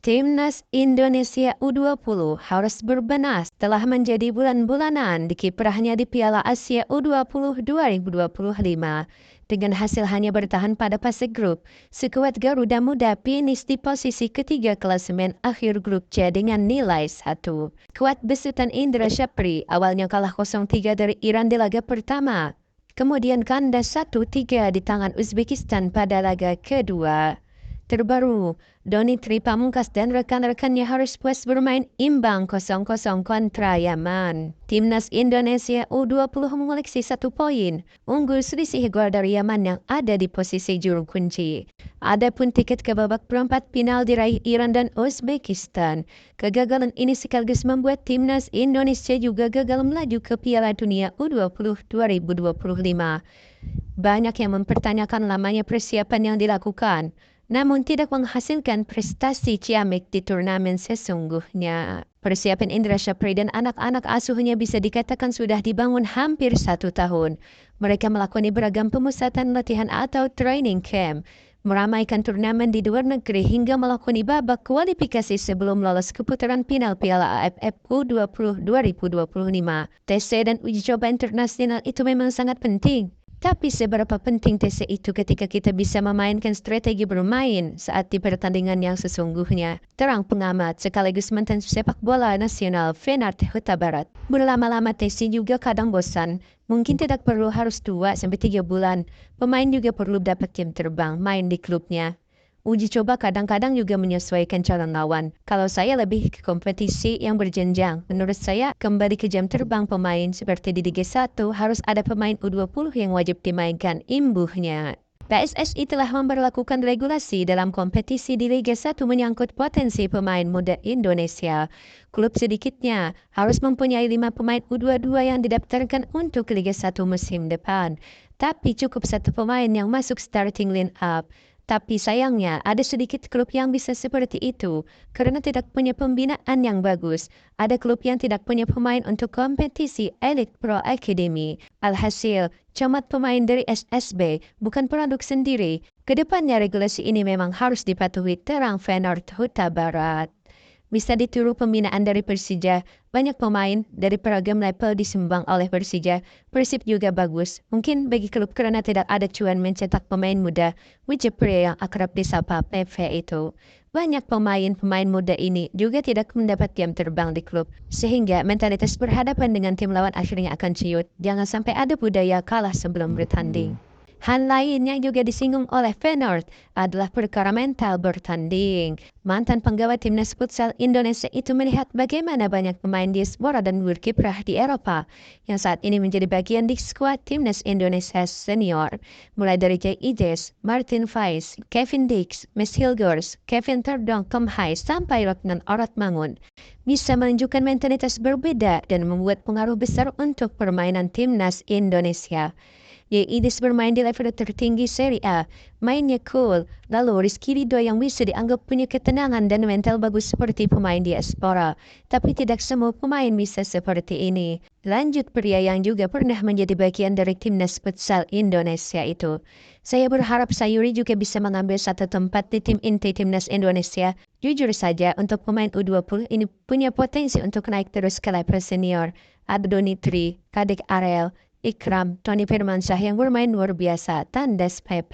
Timnas Indonesia U20 harus berbenah setelah menjadi bulan-bulanan di kiprahnya di Piala Asia U20 2025. Dengan hasil hanya bertahan pada fase grup, skuad Garuda Muda finish di posisi ketiga klasemen akhir grup C dengan nilai 1. Skuad besutan Indra Syafri awalnya kalah 0-3 dari Iran di laga pertama. Kemudian kandas 1-3 di tangan Uzbekistan pada laga kedua. Terbaru, Doni Tri Pamungkas dan rekan-rekannya harus puas bermain imbang 0-0 kontra Yaman. Timnas Indonesia U20 mengoleksi 1 poin, unggul selisih gol dari Yaman yang ada di posisi juru kunci. Adapun tiket ke babak perempat final diraih Iran dan Uzbekistan. Kegagalan ini sekaligus membuat Timnas Indonesia juga gagal melaju ke Piala Dunia U20 2025. Banyak yang mempertanyakan lamanya persiapan yang dilakukan, namun tidak menghasilkan prestasi ciamik di turnamen sesungguhnya. Persiapan Indra Syafri dan anak-anak asuhnya bisa dikatakan sudah dibangun hampir 1 tahun. Mereka melakukan beragam pemusatan latihan atau training camp, meramaikan turnamen di luar negeri hingga melakukan babak kualifikasi sebelum lolos ke putaran final Piala AFF U20 2025. TC dan uji coba internasional itu memang sangat penting. Tapi seberapa penting TC itu ketika kita bisa memainkan strategi bermain saat di pertandingan yang sesungguhnya? Terang pengamat sekaligus mantan sepak bola nasional Fenart Huta Barat. Berlama-lama TC juga kadang bosan. Mungkin tidak perlu harus 2-3 bulan. Pemain juga perlu dapat jam terbang main di klubnya. Uji coba kadang-kadang juga menyesuaikan calon lawan. Kalau saya lebih ke kompetisi yang berjenjang. Menurut saya, kembali ke jam terbang pemain seperti di Liga 1 harus ada pemain U20 yang wajib dimainkan imbuhnya. PSSI telah memberlakukan regulasi dalam kompetisi di Liga 1 menyangkut potensi pemain muda Indonesia. Klub sedikitnya harus mempunyai 5 pemain U22 yang didaftarkan untuk Liga 1 musim depan. Tapi cukup 1 pemain yang masuk starting line up. Tapi sayangnya ada sedikit klub yang bisa seperti itu karena tidak punya pembinaan yang bagus. Ada klub yang tidak punya pemain untuk kompetisi Elite Pro Academy. Alhasil, camat pemain dari SSB bukan produk sendiri. Kedepannya regulasi ini memang harus dipatuhi, terang Fenart Huta Barat. Bisa ditiru pembinaan dari Persija, banyak pemain dari beragam level disumbang oleh Persija. Persib juga bagus, mungkin bagi klub karena tidak ada cuan mencetak pemain muda, Wijepre yang akrab disapa PV itu. Banyak pemain muda ini juga tidak mendapat jam terbang di klub, sehingga mentalitas berhadapan dengan tim lawan akhirnya akan ciut. Jangan sampai ada budaya kalah sebelum bertanding. Hal lain yang juga disinggung oleh Fenart adalah perkara mental bertanding. Mantan penggawa Timnas Futsal Indonesia itu melihat bagaimana banyak pemain diaspora dan berkiprah di Eropa yang saat ini menjadi bagian di skuad Timnas Indonesia senior. Mulai dari Jay Ijes, Martin Faiz, Kevin Dix, Mes Hilgers, Kevin Terdong Kemhai sampai Roknan Oratmangun. Bisa menunjukkan mentalitas berbeda dan membuat pengaruh besar untuk permainan Timnas Indonesia. Idis bermain di level tertinggi Serie A, mainnya cool, lalu Rizky Ridho yang bisa dianggap punya ketenangan dan mental bagus seperti pemain diaspora. Tapi tidak semua pemain bisa seperti ini. Lanjut pria yang juga pernah menjadi bagian dari Timnas Futsal Indonesia itu. Saya berharap Sayuri juga bisa mengambil 1 tempat di tim inti Timnas Indonesia. Jujur saja, untuk pemain U20 ini punya potensi untuk naik terus ke level senior. Ada Doni Tri, Kadek Arel, Ikram, Tony Firmansyah yang bermain luar biasa, tandas PP.